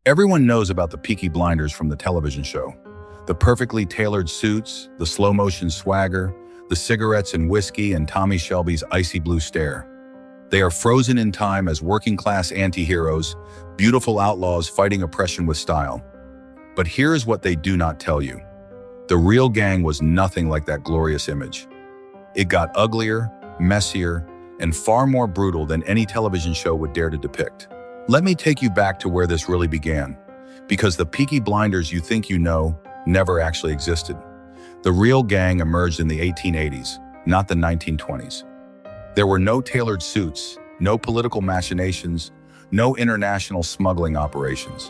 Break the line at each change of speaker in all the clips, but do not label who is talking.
Everyone knows about the Peaky Blinders from the television show. The perfectly tailored suits, the slow-motion swagger, the cigarettes and whiskey, and Tommy Shelby's icy blue stare. They are frozen in time as working-class anti-heroes, beautiful outlaws fighting oppression with style. But here's what they do not tell you. The real gang was nothing like that glorious image. It got uglier, messier, and far more brutal than any television show would dare to depict. Let me take you back to where this really began, because the Peaky Blinders you think you know never actually existed. The real gang emerged in the 1880s, not the 1920s. There were no tailored suits, no political machinations, no international smuggling operations.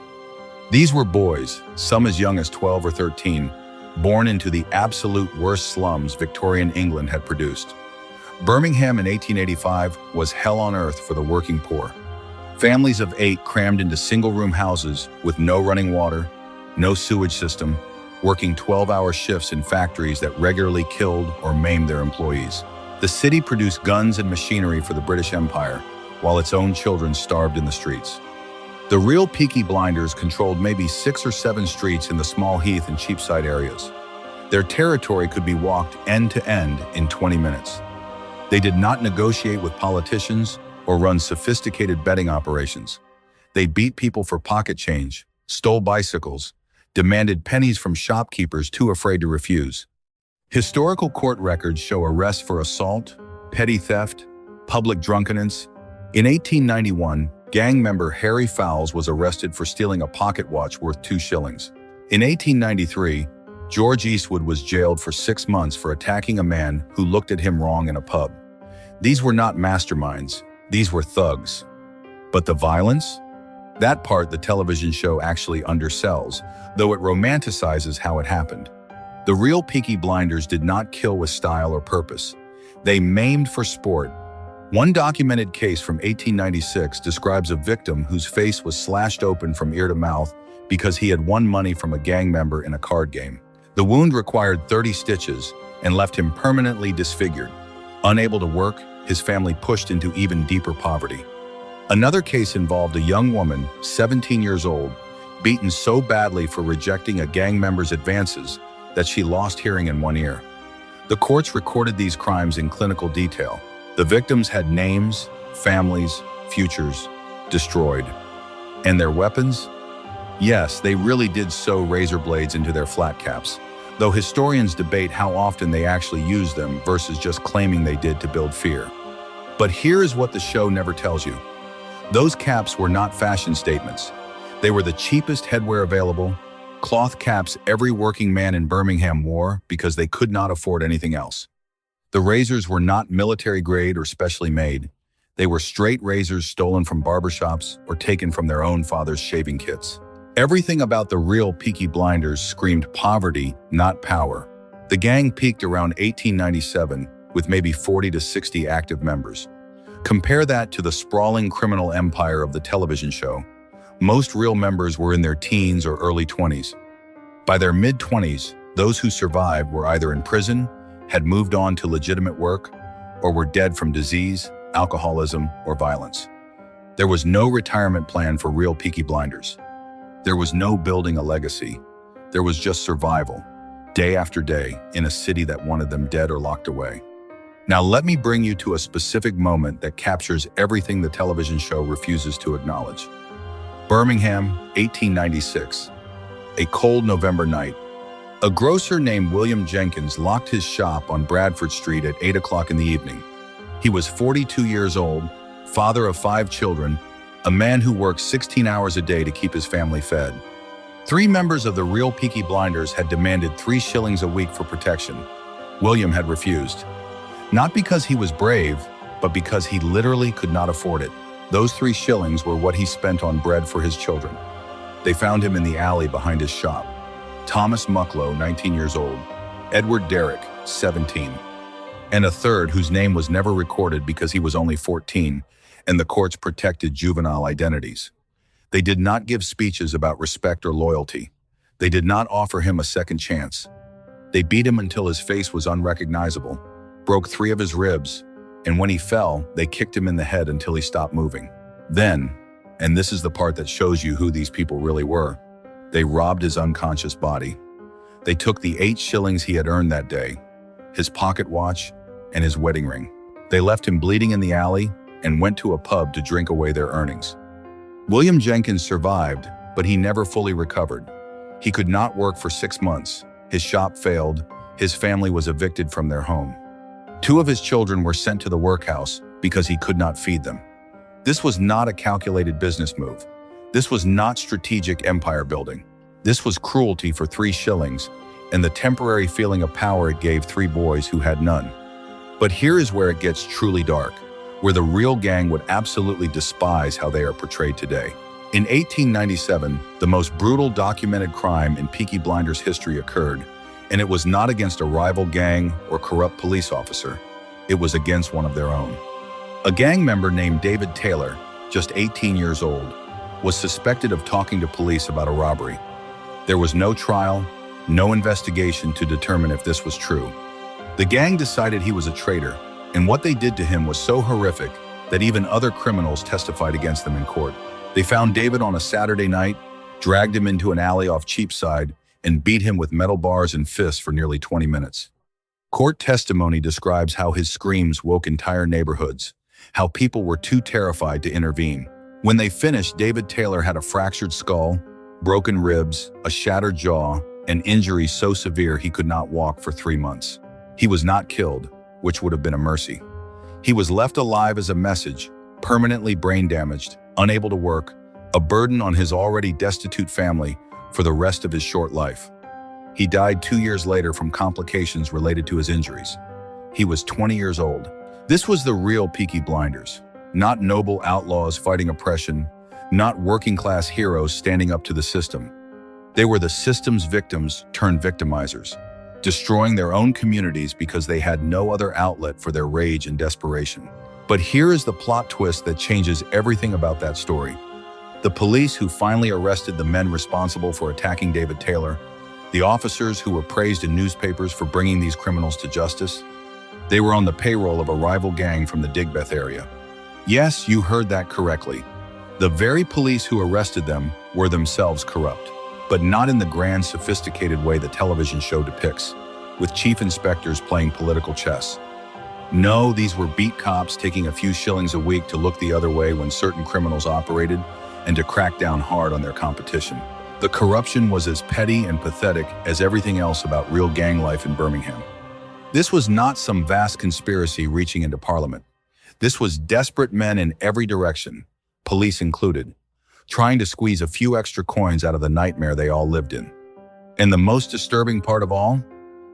These were boys, some as young as 12 or 13, born into the absolute worst slums Victorian England had produced. Birmingham in 1885 was hell on earth for the working poor. Families of 8 crammed into single-room houses with no running water, no sewage system, working 12-hour shifts in factories that regularly killed or maimed their employees. The city produced guns and machinery for the British Empire, while its own children starved in the streets. The real Peaky Blinders controlled maybe 6 or 7 streets in the Small Heath and Cheapside areas. Their territory could be walked end to end in 20 minutes. They did not negotiate with politicians or run sophisticated betting operations. They beat people for pocket change, stole bicycles, demanded pennies from shopkeepers too afraid to refuse. Historical court records show arrests for assault, petty theft, public drunkenness. In 1891, gang member Harry Fowles was arrested for stealing a pocket watch worth 2 shillings. In 1893, George Eastwood was jailed for 6 months for attacking a man who looked at him wrong in a pub. These were not masterminds, these were thugs. But the violence? That part the television show actually undersells, though it romanticizes how it happened. The real Peaky Blinders did not kill with style or purpose. They maimed for sport. One documented case from 1896 describes a victim whose face was slashed open from ear to mouth because he had won money from a gang member in a card game. The wound required 30 stitches and left him permanently disfigured. Unable to work, his family pushed into even deeper poverty. Another case involved a young woman, 17 years old, beaten so badly for rejecting a gang member's advances that she lost hearing in one ear. The courts recorded these crimes in clinical detail. The victims had names, families, futures, destroyed. And their weapons? Yes, they really did sew razor blades into their flat caps, though historians debate how often they actually used them versus just claiming they did to build fear. But here is what the show never tells you. Those caps were not fashion statements. They were the cheapest headwear available, cloth caps every working man in Birmingham wore because they could not afford anything else. The razors were not military grade or specially made. They were straight razors stolen from barbershops or taken from their own father's shaving kits. Everything about the real Peaky Blinders screamed poverty, not power. The gang peaked around 1897 with maybe 40 to 60 active members. Compare that to the sprawling criminal empire of the television show. Most real members were in their teens or early 20s. By their mid-20s, those who survived were either in prison, had moved on to legitimate work, or were dead from disease, alcoholism, or violence. There was no retirement plan for real Peaky Blinders. There was no building a legacy. There was just survival, day after day, in a city that wanted them dead or locked away. Now let me bring you to a specific moment that captures everything the television show refuses to acknowledge. Birmingham, 1896. A cold November night. A grocer named William Jenkins locked his shop on Bradford Street at 8 o'clock in the evening. He was 42 years old, father of 5 children, a man who worked 16 hours a day to keep his family fed. 3 members of the real Peaky Blinders had demanded 3 shillings a week for protection. William had refused. Not because he was brave, but because he literally could not afford it. Those 3 shillings were what he spent on bread for his children. They found him in the alley behind his shop. Thomas Mucklow, 19 years old, Edward Derrick, 17, and a third whose name was never recorded because he was only 14, and the courts protected juvenile identities. They did not give speeches about respect or loyalty. They did not offer him a second chance. They beat him until his face was unrecognizable, broke 3 of his ribs, and when he fell, they kicked him in the head until he stopped moving. Then, And this is the part that shows you who these people really were. They robbed his unconscious body. They took the 8 shillings he had earned that day, his pocket watch, and his wedding ring. They left him bleeding in the alley and went to a pub to drink away their earnings. William Jenkins survived, but he never fully recovered. He could not work for 6 months. His shop failed. His family was evicted from their home. 2 of his children were sent to the workhouse because he could not feed them. This was not a calculated business move. This was not strategic empire building. This was cruelty for 3 shillings and the temporary feeling of power it gave 3 boys who had none. But here is where it gets truly dark, where the real gang would absolutely despise how they are portrayed today. In 1897, the most brutal documented crime in Peaky Blinders history occurred, and it was not against a rival gang or corrupt police officer. It was against one of their own. A gang member named David Taylor, just 18 years old, was suspected of talking to police about a robbery. There was no trial, no investigation to determine if this was true. The gang decided he was a traitor, and what they did to him was so horrific that even other criminals testified against them in court. They found David on a Saturday night, dragged him into an alley off Cheapside, and beat him with metal bars and fists for nearly 20 minutes. Court testimony describes how his screams woke entire neighborhoods, how people were too terrified to intervene. When they finished, David Taylor had a fractured skull, broken ribs, a shattered jaw, and injuries so severe he could not walk for 3 months. He was not killed, which would have been a mercy. He was left alive as a message, permanently brain damaged, unable to work, a burden on his already destitute family for the rest of his short life. He died 2 years later from complications related to his injuries. He was 20 years old. This was the real Peaky Blinders, not noble outlaws fighting oppression, not working-class heroes standing up to the system. They were the system's victims turned victimizers, destroying their own communities because they had no other outlet for their rage and desperation. But here is the plot twist that changes everything about that story. The police who finally arrested the men responsible for attacking David Taylor, the officers who were praised in newspapers for bringing these criminals to justice, they were on the payroll of a rival gang from the Digbeth area. Yes, you heard that correctly. The very police who arrested them were themselves corrupt, but not in the grand, sophisticated way the television show depicts, with chief inspectors playing political chess. No, these were beat cops taking a few shillings a week to look the other way when certain criminals operated and to crack down hard on their competition. The corruption was as petty and pathetic as everything else about real gang life in Birmingham. This was not some vast conspiracy reaching into Parliament. This was desperate men in every direction, police included, trying to squeeze a few extra coins out of the nightmare they all lived in. And the most disturbing part of all?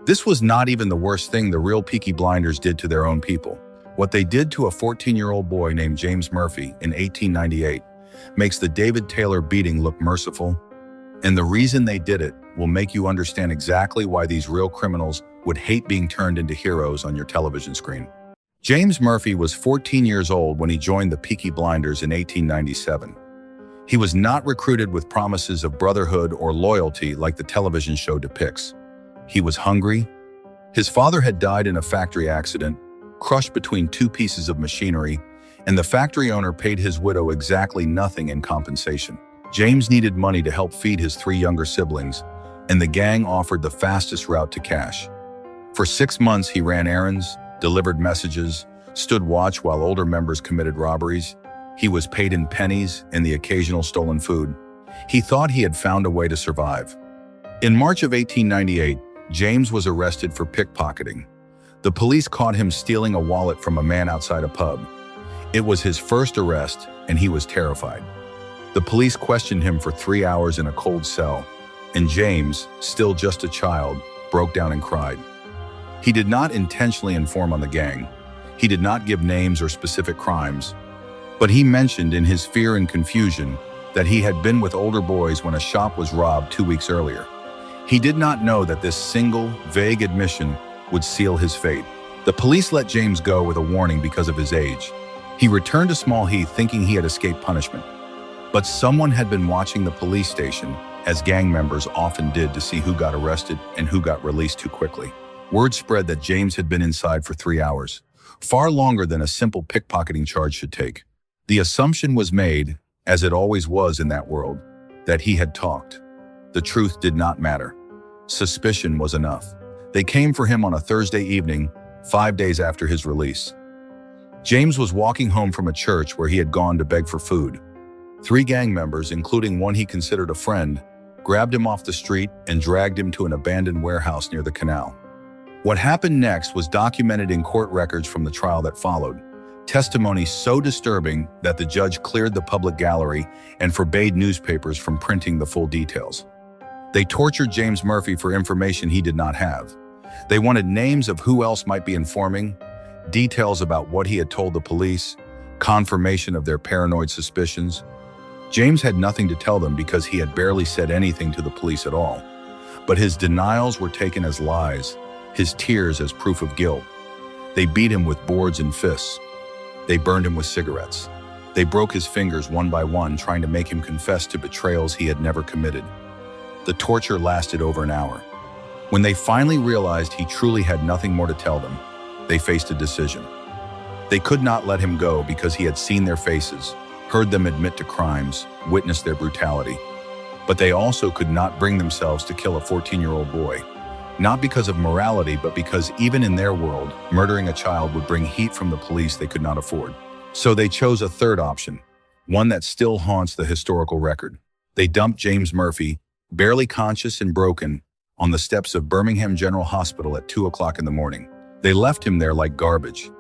This was not even the worst thing the real Peaky Blinders did to their own people. What they did to a 14-year-old boy named James Murphy in 1898 makes the David Taylor beating look merciful. And the reason they did it will make you understand exactly why these real criminals would hate being turned into heroes on your television screen. James Murphy was 14 years old when he joined the Peaky Blinders in 1897. He was not recruited with promises of brotherhood or loyalty like the television show depicts. He was hungry. His father had died in a factory accident, crushed between 2 pieces of machinery, and the factory owner paid his widow exactly nothing in compensation. James needed money to help feed his 3 younger siblings, and the gang offered the fastest route to cash. For 6 months, he ran errands, delivered messages, stood watch while older members committed robberies. He was paid in pennies and the occasional stolen food. He thought he had found a way to survive. In March of 1898, James was arrested for pickpocketing. The police caught him stealing a wallet from a man outside a pub. It was his first arrest, and he was terrified. The police questioned him for 3 hours in a cold cell, and James, still just a child, broke down and cried. He did not intentionally inform on the gang. He did not give names or specific crimes, but he mentioned in his fear and confusion that he had been with older boys when a shop was robbed 2 weeks earlier. He did not know that this single, vague admission would seal his fate. The police let James go with a warning because of his age. He returned to Small Heath thinking he had escaped punishment. But someone had been watching the police station, as gang members often did, to see who got arrested and who got released too quickly. Word spread that James had been inside for 3 hours, far longer than a simple pickpocketing charge should take. The assumption was made, as it always was in that world, that he had talked. The truth did not matter. Suspicion was enough. They came for him on a Thursday evening, 5 days after his release. James was walking home from a church where he had gone to beg for food. 3 gang members, including one he considered a friend, grabbed him off the street and dragged him to an abandoned warehouse near the canal. What happened next was documented in court records from the trial that followed, testimony so disturbing that the judge cleared the public gallery and forbade newspapers from printing the full details. They tortured James Murphy for information he did not have. They wanted names of who else might be informing, details about what he had told the police, confirmation of their paranoid suspicions. James had nothing to tell them because he had barely said anything to the police at all. But his denials were taken as lies, his tears as proof of guilt. They beat him with boards and fists. They burned him with cigarettes. They broke his fingers one by one, trying to make him confess to betrayals he had never committed. The torture lasted over an hour. When they finally realized he truly had nothing more to tell them, they faced a decision. They could not let him go because he had seen their faces, heard them admit to crimes, witnessed their brutality. But they also could not bring themselves to kill a 14-year-old boy. Not because of morality, but because even in their world, murdering a child would bring heat from the police they could not afford. So they chose a third option, one that still haunts the historical record. They dumped James Murphy, barely conscious and broken, on the steps of Birmingham General Hospital at 2 o'clock in the morning. They left him there like garbage.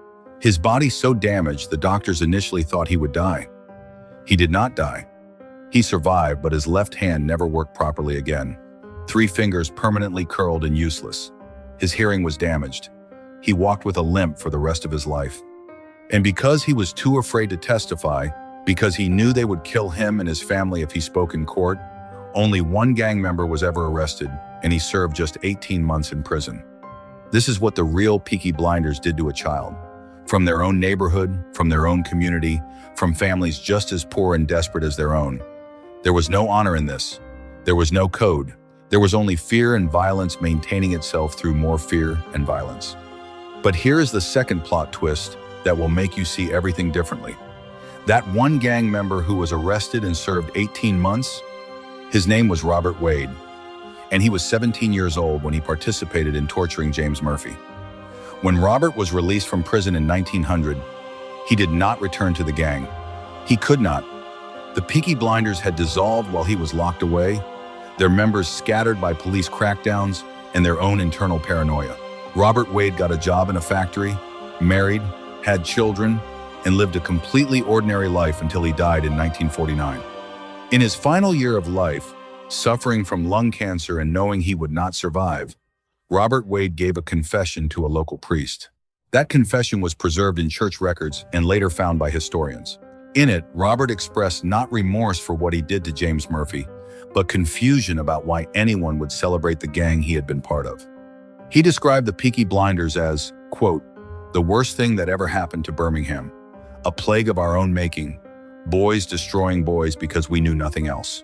His body so damaged, the doctors initially thought he would die. He did not die. He survived, but his left hand never worked properly again. 3 fingers permanently curled and useless. His hearing was damaged. He walked with a limp for the rest of his life. And because he was too afraid to testify, because he knew they would kill him and his family if he spoke in court, only 1 gang member was ever arrested, and he served just 18 months in prison. This is what the real Peaky Blinders did to a child. From their own neighborhood, from their own community, from families just as poor and desperate as their own. There was no honor in this. There was no code. There was only fear and violence maintaining itself through more fear and violence. But here is the second plot twist that will make you see everything differently. That 1 gang member who was arrested and served 18 months, his name was Robert Wade, and he was 17 years old when he participated in torturing James Murphy. When Robert was released from prison in 1900, he did not return to the gang. He could not. The Peaky Blinders had dissolved while he was locked away, their members scattered by police crackdowns and their own internal paranoia. Robert Wade got a job in a factory, married, had children, and lived a completely ordinary life until he died in 1949. In his final year of life, suffering from lung cancer and knowing he would not survive, Robert Wade gave a confession to a local priest. That confession was preserved in church records and later found by historians. In it, Robert expressed not remorse for what he did to James Murphy, but confusion about why anyone would celebrate the gang he had been part of. He described the Peaky Blinders as, quote, "the worst thing that ever happened to Birmingham, a plague of our own making, boys destroying boys because we knew nothing else."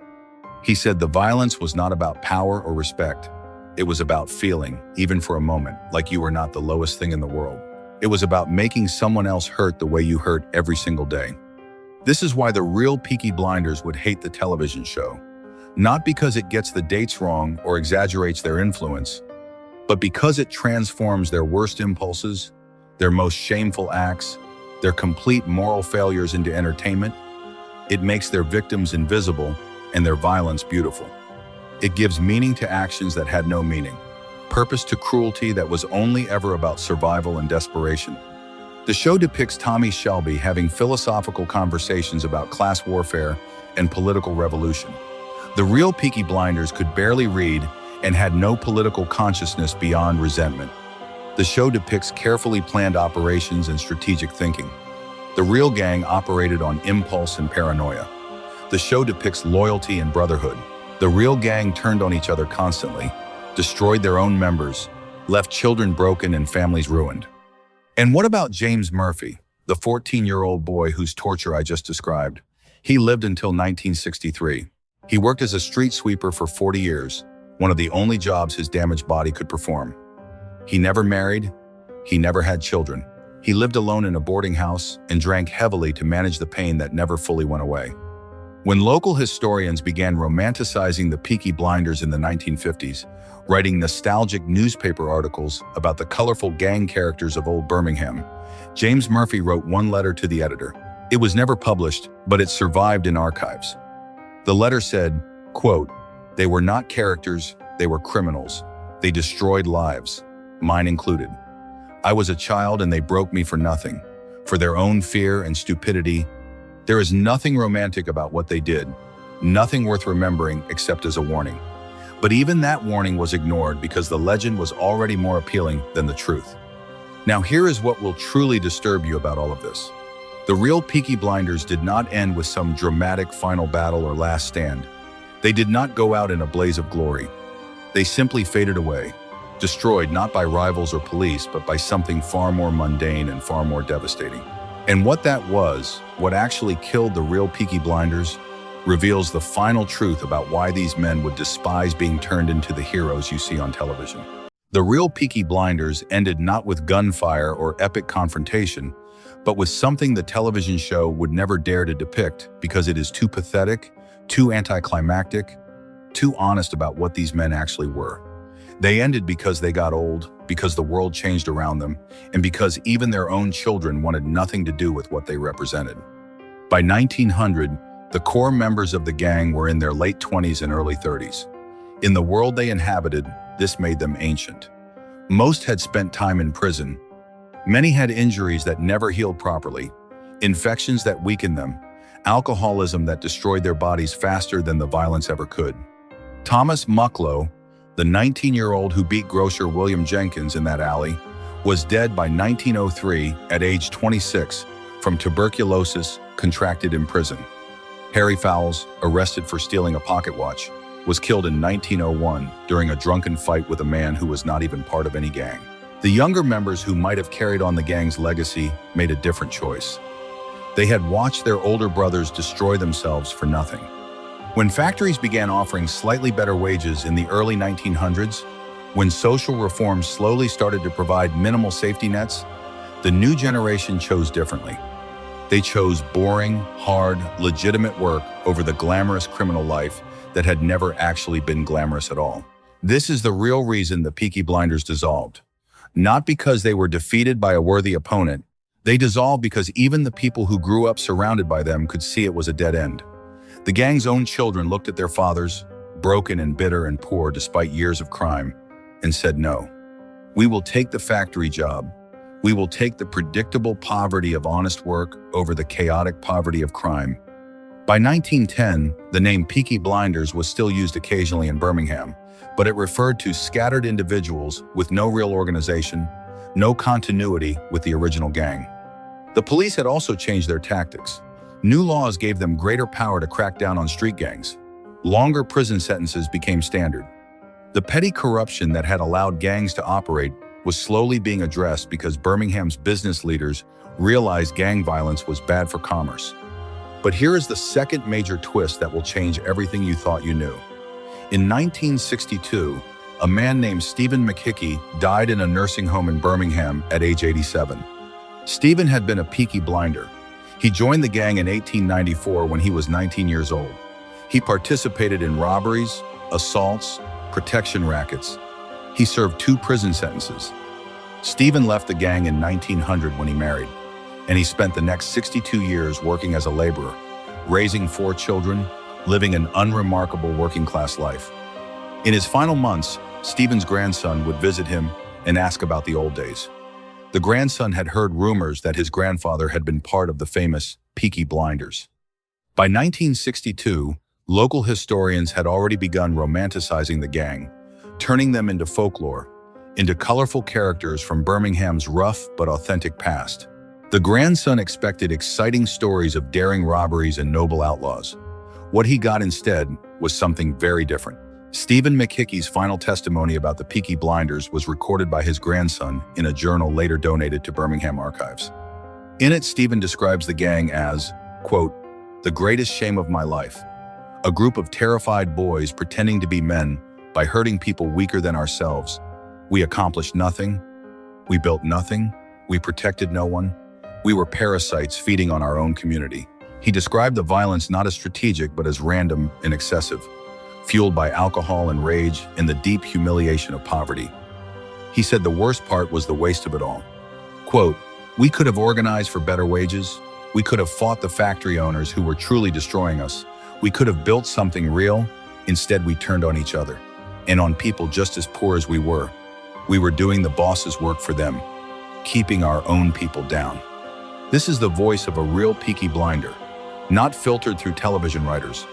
He said the violence was not about power or respect. It was about feeling, even for a moment, like you were not the lowest thing in the world. It was about making someone else hurt the way you hurt every single day. This is why the real Peaky Blinders would hate the television show. Not because it gets the dates wrong or exaggerates their influence, but because it transforms their worst impulses, their most shameful acts, their complete moral failures into entertainment. It makes their victims invisible and their violence beautiful. It gives meaning to actions that had no meaning, purpose to cruelty that was only ever about survival and desperation. The show depicts Tommy Shelby having philosophical conversations about class warfare and political revolution. The real Peaky Blinders could barely read and had no political consciousness beyond resentment. The show depicts carefully planned operations and strategic thinking. The real gang operated on impulse and paranoia. The show depicts loyalty and brotherhood. The real gang turned on each other constantly, destroyed their own members, left children broken and families ruined. And what about James Murphy, the 14-year-old boy whose torture I just described? He lived until 1963. He worked as a street sweeper for 40 years, one of the only jobs his damaged body could perform. He never married. He never had children. He lived alone in a boarding house and drank heavily to manage the pain that never fully went away. When local historians began romanticizing the Peaky Blinders in the 1950s, writing nostalgic newspaper articles about the colorful gang characters of old Birmingham, James Murphy wrote one letter to the editor. It was never published, but it survived in archives. The letter said, quote, "They were not characters, they were criminals. They destroyed lives, mine included. I was a child and they broke me for nothing, for their own fear and stupidity. There is nothing romantic about what they did, nothing worth remembering except as a warning." But even that warning was ignored because the legend was already more appealing than the truth. Now here is what will truly disturb you about all of this. The real Peaky Blinders did not end with some dramatic final battle or last stand. They did not go out in a blaze of glory. They simply faded away, destroyed not by rivals or police, but by something far more mundane and far more devastating. And what that was, what actually killed the real Peaky Blinders, reveals the final truth about why these men would despise being turned into the heroes you see on television. The real Peaky Blinders ended not with gunfire or epic confrontation, but with something the television show would never dare to depict because it is too pathetic, too anticlimactic, too honest about what these men actually were. They ended because they got old, because the world changed around them, and because even their own children wanted nothing to do with what they represented. By 1900, the core members of the gang were in their late 20s and early 30s. In the world they inhabited, this made them ancient. Most had spent time in prison. Many had injuries that never healed properly, infections that weakened them, alcoholism that destroyed their bodies faster than the violence ever could. Thomas Mucklow, the 19-year-old who beat grocer William Jenkins in that alley, was dead by 1903 at age 26 from tuberculosis contracted in prison. Harry Fowles, arrested for stealing a pocket watch, was killed in 1901 during a drunken fight with a man who was not even part of any gang. The younger members who might have carried on the gang's legacy made a different choice. They had watched their older brothers destroy themselves for nothing. When factories began offering slightly better wages in the early 1900s, when social reforms slowly started to provide minimal safety nets, the new generation chose differently. They chose boring, hard, legitimate work over the glamorous criminal life that had never actually been glamorous at all. This is the real reason the Peaky Blinders dissolved. Not because they were defeated by a worthy opponent, they dissolved because even the people who grew up surrounded by them could see it was a dead end. The gang's own children looked at their fathers, broken and bitter and poor despite years of crime, and said no. We will take the factory job. We will take the predictable poverty of honest work over the chaotic poverty of crime. By 1910, the name Peaky Blinders was still used occasionally in Birmingham, but it referred to scattered individuals with no real organization, no continuity with the original gang. The police had also changed their tactics. New laws gave them greater power to crack down on street gangs. Longer prison sentences became standard. The petty corruption that had allowed gangs to operate was slowly being addressed because Birmingham's business leaders realized gang violence was bad for commerce. But here is the second major twist that will change everything you thought you knew. In 1962, a man named Stephen McHickey died in a nursing home in Birmingham at age 87. Stephen had been a Peaky Blinder. He joined the gang in 1894 when he was 19 years old. He participated in robberies, assaults, protection rackets. He served 2 prison sentences. Stephen left the gang in 1900 when he married, and he spent the next 62 years working as a laborer, raising 4 children, living an unremarkable working-class life. In his final months, Stephen's grandson would visit him and ask about the old days. The grandson had heard rumors that his grandfather had been part of the famous Peaky Blinders. By 1962, local historians had already begun romanticizing the gang, turning them into folklore, into colorful characters from Birmingham's rough but authentic past. The grandson expected exciting stories of daring robberies and noble outlaws. What he got instead was something very different. Stephen McHickey's final testimony about the Peaky Blinders was recorded by his grandson in a journal later donated to Birmingham Archives. In it, Stephen describes the gang as, quote, "the greatest shame of my life. A group of terrified boys pretending to be men by hurting people weaker than ourselves. We accomplished nothing. We built nothing. We protected no one. We were parasites feeding on our own community." He described the violence not as strategic but as random and excessive, fueled by alcohol and rage and the deep humiliation of poverty. He said the worst part was the waste of it all. Quote, "We could have organized for better wages. We could have fought the factory owners who were truly destroying us. We could have built something real. Instead, we turned on each other and on people just as poor as we were. We were doing the boss's work for them, keeping our own people down." This is the voice of a real Peaky Blinder, not filtered through television writers.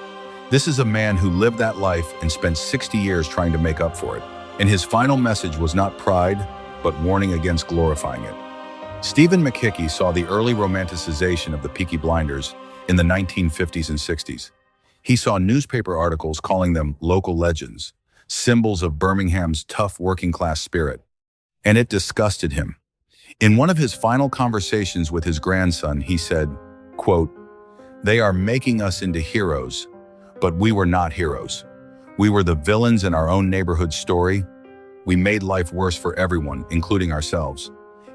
This is a man who lived that life and spent 60 years trying to make up for it. And his final message was not pride, but warning against glorifying it. Stephen McKickey saw the early romanticization of the Peaky Blinders in the 1950s and 60s. He saw newspaper articles calling them local legends, symbols of Birmingham's tough working-class spirit. And it disgusted him. In one of his final conversations with his grandson, he said, quote, "They are making us into heroes, but we were not heroes. We were the villains in our own neighborhood story. We made life worse for everyone, including ourselves.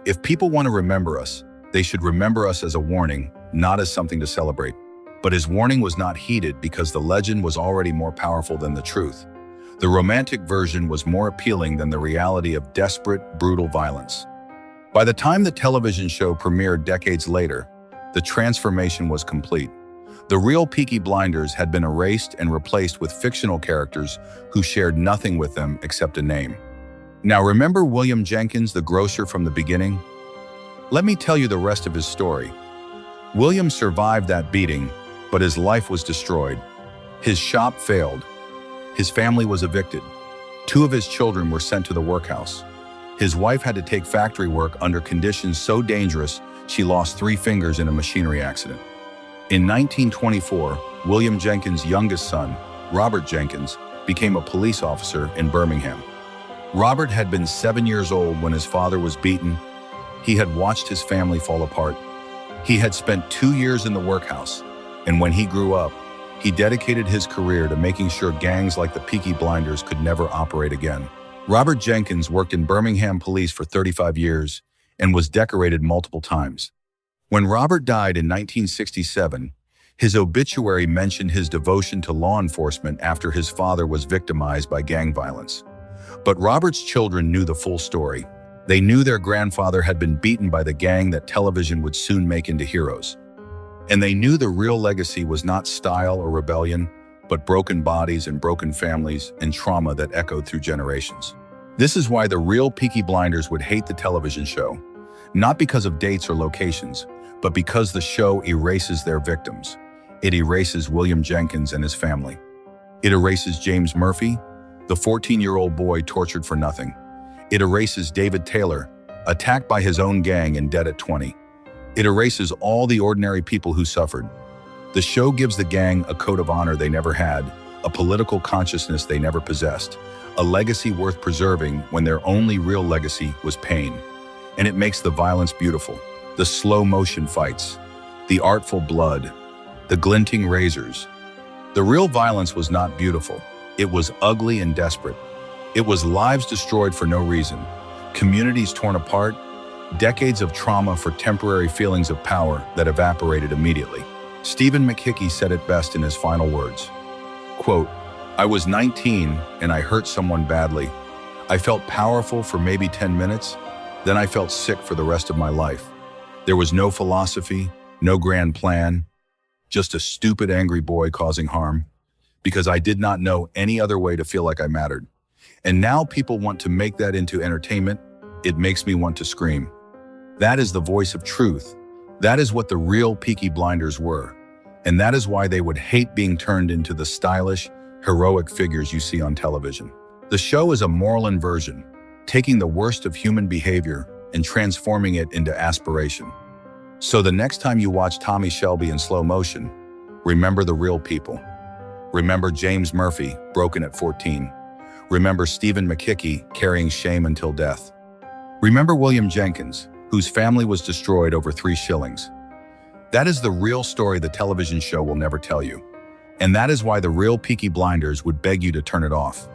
If people want to remember us, they should remember us as a warning, not as something to celebrate." But his warning was not heeded because the legend was already more powerful than the truth. The romantic version was more appealing than the reality of desperate, brutal violence. By the time the television show premiered decades later, the transformation was complete. The real Peaky Blinders had been erased and replaced with fictional characters who shared nothing with them except a name. Now remember William Jenkins, the grocer from the beginning? Let me tell you the rest of his story. William survived that beating, but his life was destroyed. His shop failed. His family was evicted. 2 of his children were sent to the workhouse. His wife had to take factory work under conditions so dangerous she lost 3 fingers in a machinery accident. In 1924, William Jenkins' youngest son, Robert Jenkins, became a police officer in Birmingham. Robert had been 7 years old when his father was beaten. He had watched his family fall apart. He had spent 2 years in the workhouse, and when he grew up, he dedicated his career to making sure gangs like the Peaky Blinders could never operate again. Robert Jenkins worked in Birmingham police for 35 years and was decorated multiple times. When Robert died in 1967, his obituary mentioned his devotion to law enforcement after his father was victimized by gang violence. But Robert's children knew the full story. They knew their grandfather had been beaten by the gang that television would soon make into heroes. And they knew the real legacy was not style or rebellion, but broken bodies and broken families and trauma that echoed through generations. This is why the real Peaky Blinders would hate the television show, not because of dates or locations, but because the show erases their victims. It erases William Jenkins and his family. It erases James Murphy, the 14-year-old boy tortured for nothing. It erases David Taylor, attacked by his own gang and dead at 20. It erases all the ordinary people who suffered. The show gives the gang a code of honor they never had, a political consciousness they never possessed, a legacy worth preserving when their only real legacy was pain. And it makes the violence beautiful. The slow-motion fights, the artful blood, the glinting razors. The real violence was not beautiful. It was ugly and desperate. It was lives destroyed for no reason, communities torn apart, decades of trauma for temporary feelings of power that evaporated immediately. Stephen McKickey said it best in his final words. Quote, "I was 19 and I hurt someone badly. I felt powerful for maybe 10 minutes, then I felt sick for the rest of my life. There was no philosophy, no grand plan, just a stupid, angry boy causing harm, because I did not know any other way to feel like I mattered. And now people want to make that into entertainment. It makes me want to scream." That is the voice of truth. That is what the real Peaky Blinders were. And that is why they would hate being turned into the stylish, heroic figures you see on television. The show is a moral inversion, taking the worst of human behavior and transforming it into aspiration. So the next time you watch Tommy Shelby in slow motion, remember the real people. Remember James Murphy, broken at 14. Remember Stephen McKickey, carrying shame until death. Remember William Jenkins, whose family was destroyed over 3 shillings. That is the real story the television show will never tell you. And that is why the real Peaky Blinders would beg you to turn it off.